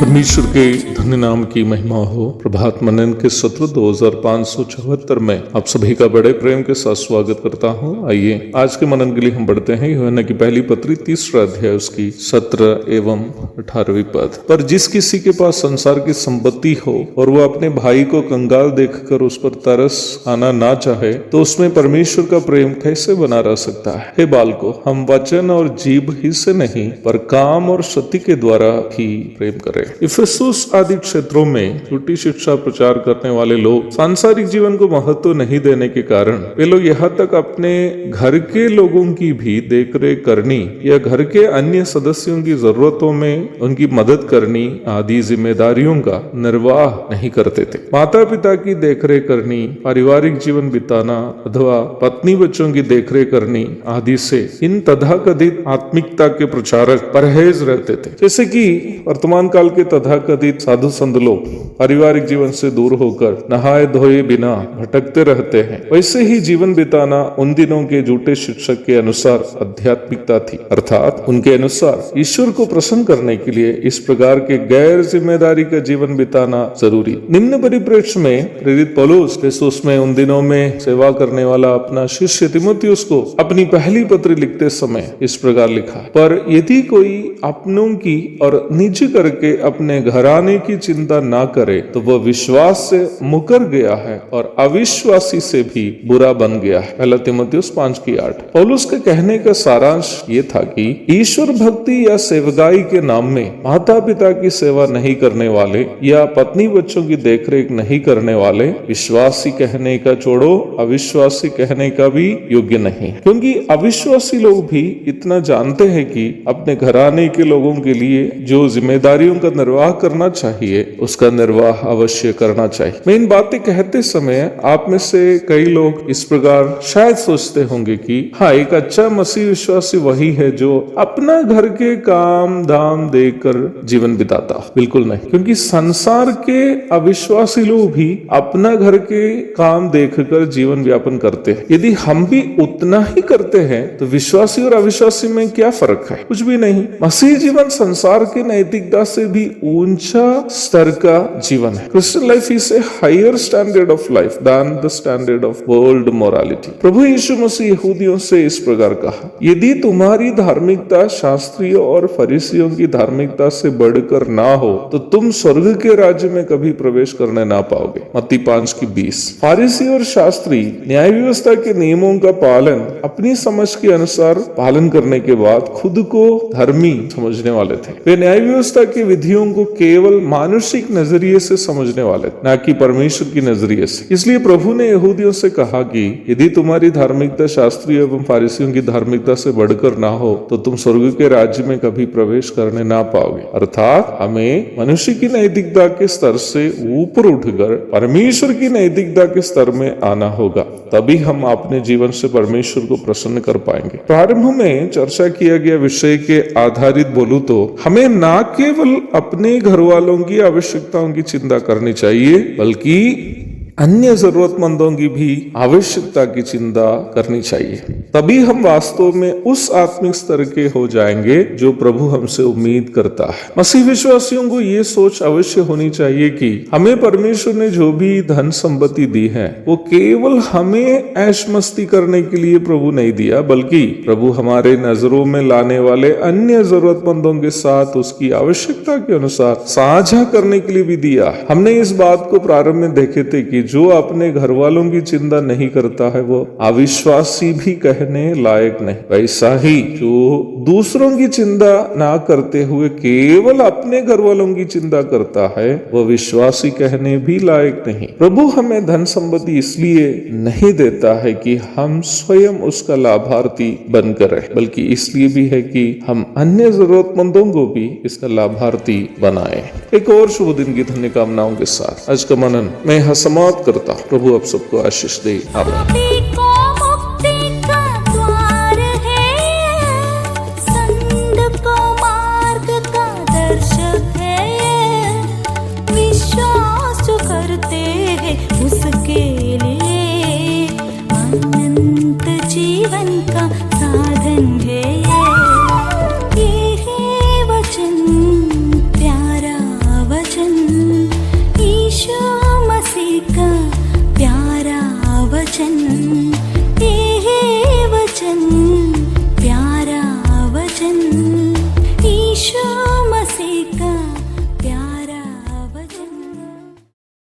परमेश्वर के धन्य नाम की महिमा हो। प्रभात मनन के सत्र 2574 में आप सभी का बड़े प्रेम के साथ स्वागत करता हूं। आइए आज के मनन के लिए हम बढ़ते हैं यूहन्ना की पहली पत्री 3 अध्याय उसकी 17 एवं 18 पद। पर जिस किसी के पास संसार की संपत्ति हो और वह अपने भाई को कंगाल देखकर उस पर तरस आना ना चाहे तो उसमें परमेश्वर का प्रेम कैसे बना रह सकता है। हे बालको, हम वचन और जीभ ही से नहीं पर काम और सत्य के द्वारा ही प्रेम करें। इफिसुस आदि क्षेत्रों में झूठी शिक्षा प्रचार करने वाले लोग सांसारिक जीवन को महत्व नहीं देने के कारण वे लोग यहाँ तक अपने घर के लोगों की भी देखरेख करनी या घर के अन्य सदस्यों की जरूरतों में उनकी मदद करनी आदि जिम्मेदारियों का निर्वाह नहीं करते थे। माता पिता की देखरेख करनी, पारिवारिक जीवन बिताना अथवा पत्नी बच्चों की देखरेख करनी आदि से इन तथाकथित आत्मिकता के प्रचारक परहेज रहते थे। जैसे कि वर्तमान काल के तथाकथित साधु संत लोग पारिवारिक जीवन से दूर होकर नहाए धोए बिना भटकते रहते हैं, वैसे ही जीवन बिताना उन दिनों के झूठे शिक्षक के अनुसार आध्यात्मिकता थी। अर्थात उनके अनुसार ईश्वर को प्रसन्न करने के लिए इस प्रकार के गैर जिम्मेदारी का जीवन बिताना जरूरी। निम्न परिप्रेक्ष्य में प्रेरित पौलुस में उन दिनों में सेवा करने वाला अपना शिष्य तीमुथियुस को अपनी पहली पत्री लिखते समय इस प्रकार लिखा, पर यदि कोई अपनों की और निजी करके अपने घराने की चिंता ना करे तो वह विश्वास से मुकर गया है और अविश्वासी से भी बुरा बन गया है। पहला तीमुथियुस 5:8। पौलुस के कहने का सारांश ये था कि ईश्वर भक्ति या सेवकाई के नाम में माता पिता की सेवा नहीं करने वाले या पत्नी बच्चों की देखरेख नहीं करने वाले विश्वासी कहने का छोड़ो अविश्वासी कहने का भी योग्य नहीं, क्योंकि अविश्वासी लोग भी इतना जानते हैं कि अपने घराने के लोगों के लिए जो जिम्मेदारियों का निर्वाह करना चाहिए उसका निर्वाह अवश्य करना चाहिए। मैं इन बातें कहते समय आप में से कई लोग इस प्रकार शायद सोचते होंगे कि हाँ, एक अच्छा मसीह विश्वासी वही है जो अपना घर के काम धाम देकर जीवन बिताता। बिल्कुल नहीं, क्योंकि संसार के अविश्वासी लोग भी अपना घर के काम देखकर जीवन व्यापन करते हैं। यदि हम भी उतना ही करते हैं तो विश्वासी और अविश्वासी में क्या फर्क है? कुछ भी नहीं। मसीह जीवन संसार की नैतिकता से भी ऊंचा स्तर का जीवन है। Christian life is a higher standard of life than the standard of world morality. प्रभु यीशु मसीह यहूदियों से इस प्रकार कहा, यदि तुम्हारी धार्मिकता शास्त्रियों और फरीसियों की धार्मिकता से बढ़कर ना हो तो तुम स्वर्ग के राज्य में कभी प्रवेश करने ना पाओगे। मत्ती 5:20। फारिसी और शास्त्री न्याय व्यवस्था के नियमों का पालन अपनी समझ के अनुसार पालन करने के बाद खुद को धर्मी समझने वाले थे। वे न्याय व्यवस्था की विधियों को केवल मानुषिक नजरिए से समझने वाले, ना कि परमेश्वर की नजरिए से। इसलिए प्रभु ने यहूदियों से कहा कि यदि तुम्हारी धार्मिकता शास्त्रियों एवं फारिसियों की धार्मिकता से बढ़कर ना हो तो तुम स्वर्ग के राज्य में कभी प्रवेश करने ना पाओगे। अर्थात हमें मनुष्य की नैतिकता के स्तर से ऊपर उठकर परमेश्वर की नैतिकता के स्तर में आना होगा, तभी हम अपने जीवन से परमेश्वर को प्रसन्न कर पाएंगे। प्रारंभ में चर्चा किया गया विषय के आधारित बोलूं तो हमें ना केवल अपने घर वालों की आवश्यकताओं की चिंता करनी चाहिए बल्कि अन्य जरूरतमंदों की भी आवश्यकता की चिंता करनी चाहिए। तभी हम वास्तव में उस आत्मिक स्तर के हो जाएंगे जो प्रभु हमसे उम्मीद करता है। मसीह विश्वासियों को ये सोच अवश्य होनी चाहिए कि हमें परमेश्वर ने जो भी धन संपत्ति दी है वो केवल हमें ऐश मस्ती करने के लिए प्रभु नहीं दिया, बल्कि प्रभु हमारे नजरों में लाने वाले अन्य जरूरतमंदों के साथ उसकी आवश्यकता के अनुसार साझा करने के लिए भी दिया। हमने इस बात को प्रारंभ में देखे थे कि जो अपने घर वालों की चिंता नहीं करता है वो अविश्वासी भी कहे कहने लायक नहीं। वैसा ही जो दूसरों की चिंता ना करते हुए केवल अपने घर वालों की चिंता करता है, वह विश्वासी कहने भी लायक नहीं। प्रभु हमें धन संपत्ति इसलिए नहीं देता है कि हम स्वयं उसका लाभार्थी बनकर रहे, बल्कि इसलिए भी है कि हम अन्य जरूरतमंदों को भी इसका लाभार्थी बनाए। एक और शुभ दिन की धन्य कामनाओं के साथ आज का मनन मैं यहाँ समाप्त करता हूँ। प्रभु आप सबको आशीष दे। आमीन।